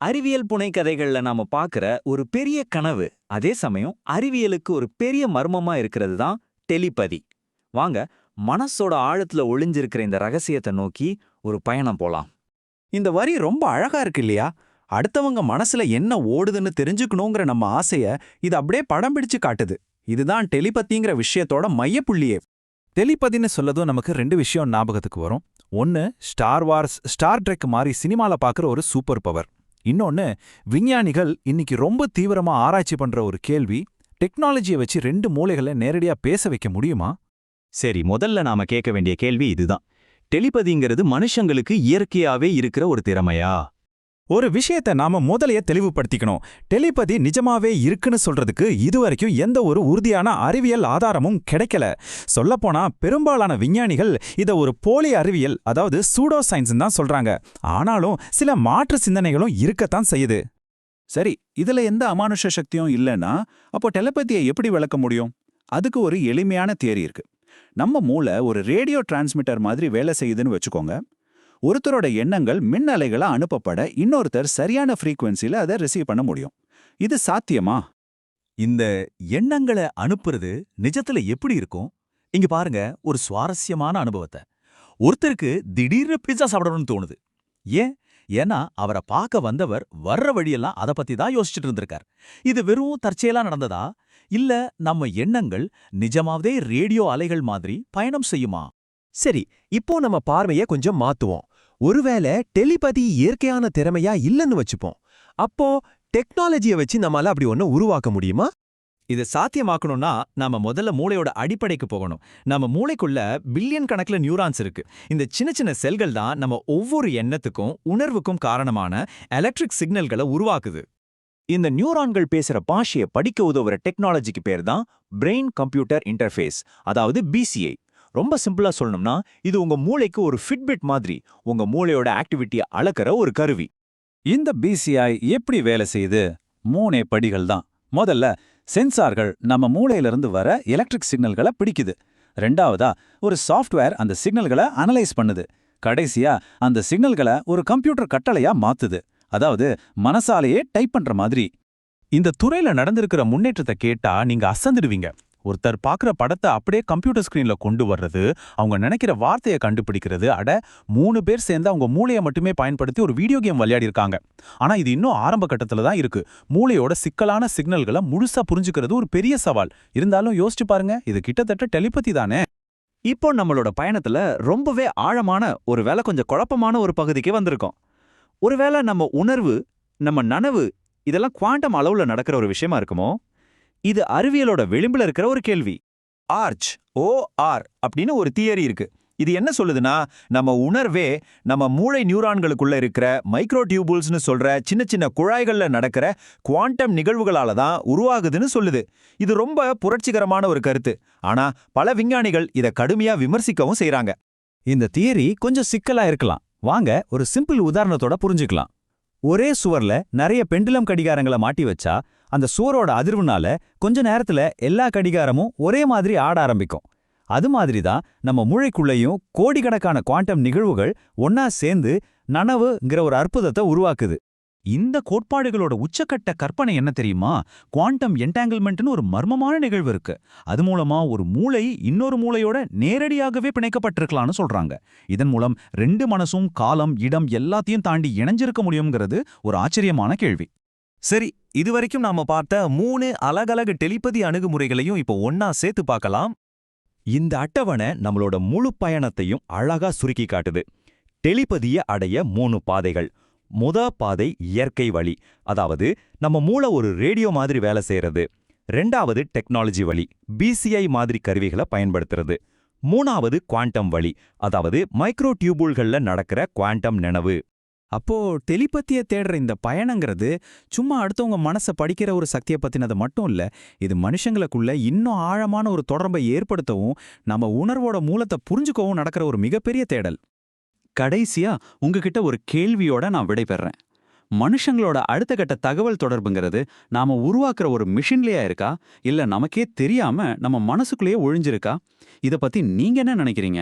அறிவியல் புனைகதைகள்ல நாம பார்க்கிற ஒரு பெரிய கனவு, அதே சமயம் அறிவியலுக்கு ஒரு பெரிய மர்மமா இருக்கிறது தான் டெலிபதி. வாங்க, மனசோட ஆழத்துல ஒளிஞ்சிருக்கிற இந்த ரகசியத்தை நோக்கி ஒரு பயணம் போலாம். இந்த வரி ரொம்ப அழகா இருக்கு இல்லையா? அடுத்தவங்க மனசுல என்ன ஓடுதுன்னு தெரிஞ்சுக்கணுங்கிற நம்ம ஆசைய இது அப்படியே படம் பிடிச்சு காட்டுது. இதுதான் டெலிபதிங்கிற விஷயத்தோட மையப்புள்ளியே. டெலிபதின்னு சொல்லதும் நமக்கு ரெண்டு விஷயம் ஞாபகத்துக்கு வரும். ஒன்னு ஸ்டார் வார்ஸ், ஸ்டார் ட்ரெக் மாதிரி சினிமால பார்க்குற ஒரு சூப்பர் பவர். இன்னொன்னு, விஞ்ஞானிகள் இன்னைக்கு ரொம்ப தீவிரமா ஆராய்ச்சி பண்ற ஒரு கேள்வி, டெக்னாலஜியை வச்சு ரெண்டு மூளைகளை நேரடியா பேச வைக்க முடியுமா? சரி, முதல்ல நாம கேட்க வேண்டிய கேள்வி இதுதான். டெலிபதிங்கிறது மனுஷங்களுக்கு இயற்கையாவே இருக்கிற ஒரு திறமையா? ஒரு விஷயத்தை நாம முதலையே தெளிவுபடுத்திக்கணும். டெலிபதி நிஜமாவே இருக்குன்னு சொல்றதுக்கு இதுவரைக்கும் எந்த ஒரு உறுதியான அறிவியல் ஆதாரமும் கிடைக்கல. சொல்லப்போனா பெரும்பாலான விஞ்ஞானிகள் இதை ஒரு போலி அறிவியல், அதாவது சூடோ சயின்ஸ் தான் சொல்றாங்க. ஆனாலும் சில மாற்று சிந்தனைகளும் இருக்கத்தான் செய்யுது. சரி, இதுல எந்த அமானுஷ சக்தியும் இல்லைன்னா அப்போ டெலிபதியை எப்படி விளக்க முடியும்? அதுக்கு ஒரு எளிமையான தியரி இருக்கு. நம்ம மூளை ஒரு ரேடியோ டிரான்ஸ்மிட்டர் மாதிரி வேலை செய்யுதுன்னு வச்சுக்கோங்க. ஒருத்தரோட எண்ணங்கள் மின் அலைகளா அனுப்பப்பட இன்னொருத்தர் சரியான ஃப்ரீக்வன்சில அதை ரிசீவ் பண்ண முடியும். இது சாத்தியமா? இந்த எண்ணங்களை அனுப்புறது நிஜத்துல எப்படி இருக்கும்? இங்க பாருங்க ஒரு சுவாரஸ்யமான அனுபவத்தை. ஒருத்தருக்கு திடீர்னு பிட்சா சாப்பிடணும்னு தோணுது. ஏன்னா அவரை பார்க்க வந்தவர் வர்ற வழியெல்லாம் அதை பத்தி தான் யோசிச்சுட்டு இருந்திருக்கார். இது வெறும் தற்செயலா நடந்ததா? இல்ல நம்ம எண்ணங்கள் நிஜமாவே ரேடியோ அலைகள் மாதிரி பயணம் செய்யுமா? சரி, இப்போ நம்ம பார்வைய கொஞ்சம் மாத்துவோம். ஒருவேளை டெலிபதி இயற்கையான திறமையா இல்லைன்னு வச்சுப்போம். அப்போ டெக்னாலஜியை வச்சு நம்மால அப்படி ஒன்னு உருவாக்க முடியுமா? இதை சாத்தியமாக்கணும்னா நாம முதல்ல மூளையோட அடிப்படைக்கு போகணும். நம்ம மூளைக்குள்ள பில்லியன் கணக்குல நியூரான்ஸ் இருக்கு. இந்த சின்ன சின்ன செல்கள் தான் நம்ம ஒவ்வொரு எண்ணத்துக்கும் உணர்வுக்கும் காரணமான எலக்ட்ரிக் சிக்னல்களை உருவாக்குது. இந்த நியூரான்கள் பேசுற பாஷையை படிக்க உதவுற டெக்னாலஜிக்கு பேர் தான் பிரெயின் கம்ப்யூட்டர் இன்டர்ஃபேஸ், அதாவது பிசிஐ. ரொம்ப சிம்பிளா சொல்லணும்னா இது உங்க மூளைக்கு ஒரு ஃபிட்பிட் மாதிரி, உங்க மூளையோட ஆக்டிவிட்டியை அளக்கிற ஒரு கருவி. இந்த பிசிஐ எப்படி வேலை செய்யுது? 3 படிகள் தான். முதல்ல, சென்சார்கள் நம்ம மூளையிலிருந்து வர எலக்ட்ரிக் சிக்னல்களை பிடிக்குது. ரெண்டாவதா, ஒரு சாஃப்ட்வேர் அந்த சிக்னல்களை அனலைஸ் பண்ணுது. கடைசியா, அந்த சிக்னல்களை ஒரு கம்ப்யூட்டர் கட்டளையா மாத்துது. அதாவது மனசாலேயே டைப் பண்ற மாதிரி. இந்த துறையில நடந்திருக்கிற முன்னேற்றத்தை கேட்டா நீங்க அசந்துடுவீங்க. ஒருத்தர் பார்க்குற படத்தை அப்படியே கம்ப்யூட்டர் ஸ்கிரீன்ல கொண்டு வர்றது, அவங்க நினைக்கிற வார்த்தையை கண்டுபிடிக்கிறது, 3 பேர் சேர்ந்து அவங்க மூளையை மட்டுமே பயன்படுத்தி ஒரு வீடியோ கேம் விளையாடி இருக்காங்க. ஆனா இது இன்னும் ஆரம்ப கட்டத்துல தான் இருக்கு. மூளையோட சிக்கலான சிக்னல்களை முழுசா புரிஞ்சுக்கிறது ஒரு பெரிய சவால். இருந்தாலும் யோசிச்சு பாருங்க, இது கிட்டத்தட்ட டெலிபதி தானே. இப்போ நம்மளோட பயணத்துல ரொம்பவே ஆழமான, ஒருவேளை கொஞ்சம் குழப்பமான ஒரு பகுதிக்கு வந்திருக்கோம். ஒருவேளை நம்ம உணர்வு, நம்ம நனவு, இதெல்லாம் குவாண்டம் அளவுல நடக்கிற ஒரு விஷயமா இருக்குமோ? இது அறிவியலோட விளிம்புல இருக்கிற ஒரு கேள்வி. ஆர்ச் அப்படின்னு ஒரு தியரி இருக்கு. இது என்ன சொல்லுதுன்னா, நம்ம உணர்வே நம்ம மூளை நியூரான்களுக்குள்ள இருக்கிற மைக்ரோ டியூபுல்ஸ்னு சொல்ற சின்ன சின்ன குழாய்கள்ல நடக்கிற குவாண்டம் நிகழ்வுகளால தான் உருவாகுதுன்னு சொல்லுது. இது ரொம்ப புரட்சிகரமான ஒரு கருத்து. ஆனா பல விஞ்ஞானிகள் இதை கடுமையா விமர்சிக்கவும் செய்றாங்க. இந்த தியரி கொஞ்சம் சிக்கலா இருக்கலாம். வாங்க ஒரு சிம்பிள் உதாரணத்தோட புரிஞ்சுக்கலாம். ஒரே சுவர்ல நிறைய பெண்டுலம் கடிகாரங்களை மாட்டி வச்சா அந்த சுவரோட அதிர்வுனால கொஞ்ச நேரத்துல எல்லா கடிகாரமும் ஒரே மாதிரி ஆட ஆரம்பிக்கும். அது மாதிரி தான் நம்ம மூளைக்குள்ளேயும் கோடிக்கணக்கான குவாண்டம் நிகழ்வுகள் ஒன்னா சேர்ந்து நனவுங்கிற ஒரு அற்புதத்தை உருவாக்குது. இந்த கோட்பாடுகளோட உச்சக்கட்ட கற்பனை என்ன தெரியுமா? குவாண்டம் என்டாங்கிள்மெண்ட்னு ஒரு மர்மமான நிகழ்வு இருக்கு. அது மூலமா ஒரு மூளை இன்னொரு மூளையோட நேரடியாகவே பிணைக்கப்பட்டிருக்கலாம்னு சொல்றாங்க. இதன் மூலம் 2 மனசும் காலம், இடம் எல்லாத்தையும் தாண்டி இணைஞ்சிருக்க முடியுங்கிறது ஒரு ஆச்சரியமான கேள்வி. சரி, இதுவரைக்கும் நாம பார்த்த 3 அலகலகு டெலிபதி அணுகுமுறைகளையும் இப்போ ஒன்னா சேர்த்து பார்க்கலாம். இந்த அட்டவணை நம்மளோட முழு பயணத்தையும் அழகா சுருக்கி காட்டுது. டெலிபதியை அடைய 3 பாதைகள். பாதை இயற்கை வழி, அதாவது நம்ம மூளை ஒரு ரேடியோ மாதிரி வேலை செய்யறது. 2வது டெக்னாலஜி வழி, பிசிஐ மாதிரி கருவிகளை பயன்படுத்துறது. 3வது குவாண்டம் வழி, அதாவது மைக்ரோ டியூபுல்கள்ல நடக்கிற குவாண்டம் நினைவு. அப்போ டெலிபதியை தேடுற இந்த பயணங்கிறது சும்மா அடுத்தவங்க மனசை படிக்கிற ஒரு சக்தியை பத்தினது மட்டும் இல்ல. இது மனுஷங்களுக்குள்ள இன்னும் ஆழமான ஒரு தொடர்பை ஏற்படுத்தவும் நம்ம உணர்வோட மூலத்தை புரிஞ்சுக்கவும் நடக்கிற ஒரு மிகப்பெரிய தேடல். கடைசியா உங்ககிட்ட ஒரு கேள்வியோட நான் விடைபெறேன். மனுஷங்களோட அடுத்த கட்ட தகவல் தொடர்புங்கிறது நாம உருவாக்குற ஒரு மிஷின்லயா இருக்கா, இல்ல நமக்கே தெரியாம நம்ம மனசுக்குள்ளேயே ஒழிஞ்சிருக்கா? இத பத்தி நீங்க என்ன நினைக்கிறீங்க?